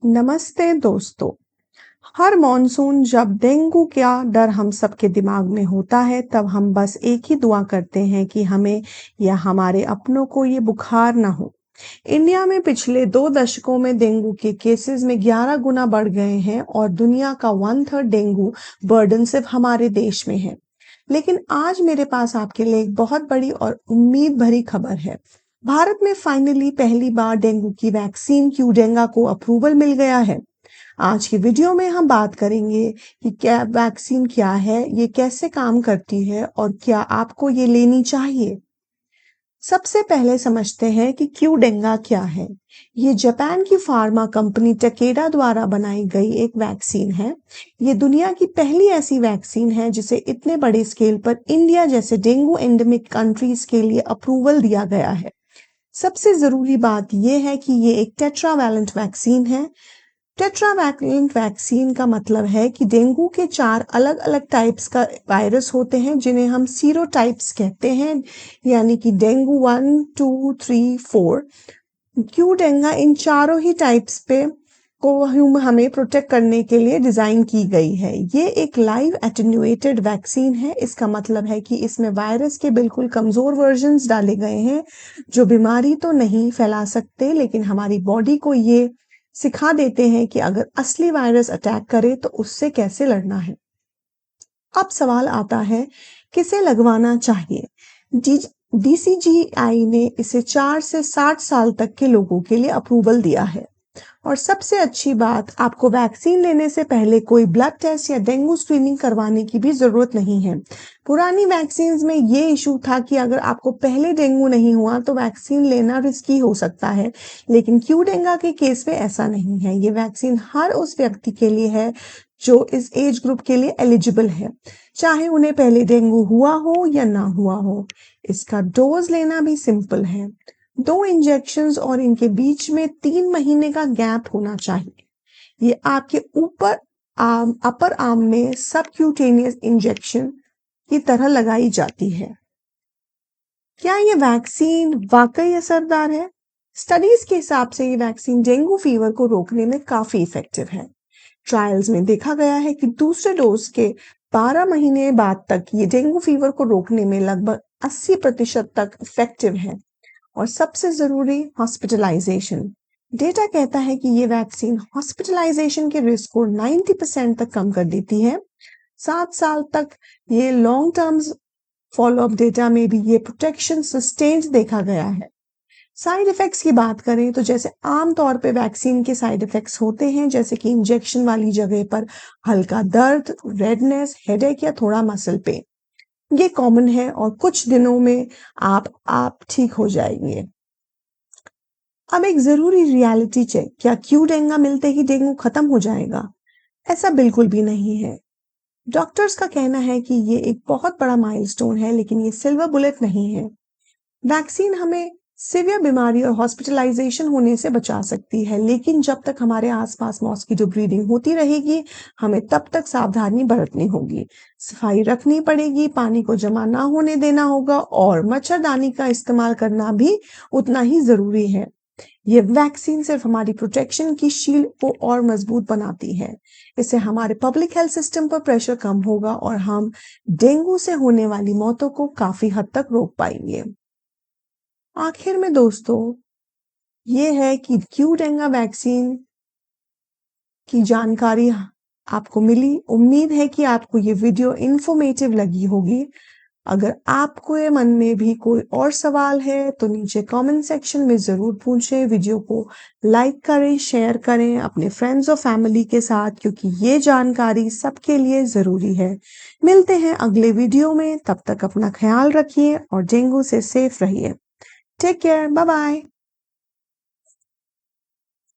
नमस्ते दोस्तों। हर मॉनसून जब डेंगू का डर हम सबके दिमाग में होता है तब हम बस एक ही दुआ करते हैं कि हमें या हमारे अपनों को ये बुखार ना हो। इंडिया में पिछले 2 दशकों में डेंगू के केसेस में 11 गुना बढ़ गए हैं और दुनिया का 1/3 डेंगू बर्डन सिर्फ हमारे देश में है। लेकिन आज मेरे पास आपके लिए एक बहुत बड़ी और उम्मीद भरी खबर है। भारत में फाइनली पहली बार डेंगू की वैक्सीन क्यूडेंगा को अप्रूवल मिल गया है। आज की वीडियो में हम बात करेंगे कि क्या वैक्सीन क्या है, ये कैसे काम करती है और क्या आपको ये लेनी चाहिए। सबसे पहले समझते हैं कि क्यूडेंगा क्या है। ये जापान की फार्मा कंपनी टेकेडा द्वारा बनाई गई एक वैक्सीन है। ये दुनिया की पहली ऐसी वैक्सीन है जिसे इतने बड़े स्केल पर इंडिया जैसे डेंगू एंडेमिक कंट्रीज के लिए अप्रूवल दिया गया है। सबसे जरूरी बात यह है कि ये एक टेट्रावैलेंट वैक्सीन है। टेट्रावैलेंट वैक्सीन का मतलब है कि डेंगू के 4 अलग-अलग टाइप्स का वायरस होते हैं जिन्हें हम सीरोटाइप्स कहते हैं, यानी कि डेंगू 1, 2, 3, 4। क्यूडेंगा इन चारों ही टाइप्स पे को हमें प्रोटेक्ट करने के लिए डिजाइन की गई है। ये एक लाइव एटेन्यूएटेड वैक्सीन है। इसका मतलब है कि इसमें वायरस के बिल्कुल कमजोर वर्जन्स डाले गए हैं जो बीमारी तो नहीं फैला सकते, लेकिन हमारी बॉडी को ये सिखा देते हैं कि अगर असली वायरस अटैक करे तो उससे कैसे लड़ना है। अब सवाल आता है, किसे लगवाना चाहिए। डीसीजीआई ने इसे 4 से 60 साल तक के लोगों के लिए अप्रूवल दिया है। और सबसे अच्छी बात, आपको वैक्सीन लेने से पहले कोई ब्लड टेस्ट या डेंगू स्क्रीनिंग करवाने की भी जरूरत नहीं है। पुरानी वैक्सीन में ये इशू था कि अगर आपको पहले डेंगू नहीं हुआ तो वैक्सीन लेना रिस्की हो सकता है, लेकिन क्यूडेंगा के केस में ऐसा नहीं है। ये वैक्सीन हर उस व्यक्ति के लिए है जो इस एज ग्रुप के लिए एलिजिबल है, चाहे उन्हें पहले डेंगू हुआ हो या ना हुआ हो। इसका डोज लेना भी सिंपल है, 2 इंजेक्शंस और इनके बीच में 3 महीने का गैप होना चाहिए। ये आपके ऊपर अपर आर्म में सबक्यूटेनियस इंजेक्शन की तरह लगाई जाती है। क्या ये वैक्सीन वाकई असरदार है? स्टडीज के हिसाब से ये वैक्सीन डेंगू फीवर को रोकने में काफी इफेक्टिव है। ट्रायल्स में देखा गया है कि दूसरे डोज के 12 महीने बाद तक ये डेंगू फीवर को रोकने में लगभग 80% तक इफेक्टिव है। और सबसे जरूरी, हॉस्पिटलाइजेशन। डेटा कहता है कि ये वैक्सीन हॉस्पिटलाइजेशन के रिस्क को 90% तक कम कर देती है। 7 साल तक ये लॉन्ग टर्म फॉलोअप डेटा में भी ये प्रोटेक्शन सस्टेन्ड देखा गया है। साइड इफेक्ट्स की बात करें तो जैसे आमतौर पे वैक्सीन के साइड इफेक्ट्स होते हैं, जैसे कि इंजेक्शन वाली जगह पर हल्का दर्द, रेडनेस, हेडेक या थोड़ा मसल पेन, ये कॉमन है और कुछ दिनों में आप ठीक हो जाएंगे। अब एक जरूरी रियलिटी चेक, क्या क्यूडेंगा मिलते ही डेंगू खत्म हो जाएगा? ऐसा बिल्कुल भी नहीं है। डॉक्टर्स का कहना है कि ये एक बहुत बड़ा माइलस्टोन है, लेकिन ये सिल्वर बुलेट नहीं है। वैक्सीन हमें सीवियर बीमारी और हॉस्पिटलाइजेशन होने से बचा सकती है, लेकिन जब तक हमारे आसपास मॉस्किटो ब्रीडिंग होती रहेगी, हमें तब तक सावधानी बरतनी होगी। सफाई रखनी पड़ेगी, पानी को जमा ना होने देना होगा और मच्छरदानी का इस्तेमाल करना भी उतना ही जरूरी है। ये वैक्सीन सिर्फ हमारी प्रोटेक्शन की शील्ड को और मजबूत बनाती है। इससे हमारे पब्लिक हेल्थ सिस्टम पर प्रेशर कम होगा और हम डेंगू से होने वाली मौतों को काफी हद तक रोक पाएंगे। आखिर में दोस्तों, ये है कि क्यूडेंगा वैक्सीन की जानकारी आपको मिली। उम्मीद है कि आपको ये वीडियो इंफॉर्मेटिव लगी होगी। अगर आपको ये मन में भी कोई और सवाल है तो नीचे कमेंट सेक्शन में जरूर पूछें। वीडियो को लाइक करें, शेयर करें अपने फ्रेंड्स और फैमिली के साथ, क्योंकि ये जानकारी सबके लिए जरूरी है। मिलते हैं अगले वीडियो में, तब तक अपना ख्याल रखिए और डेंगू से सेफ रहिए। Take care, bye bye.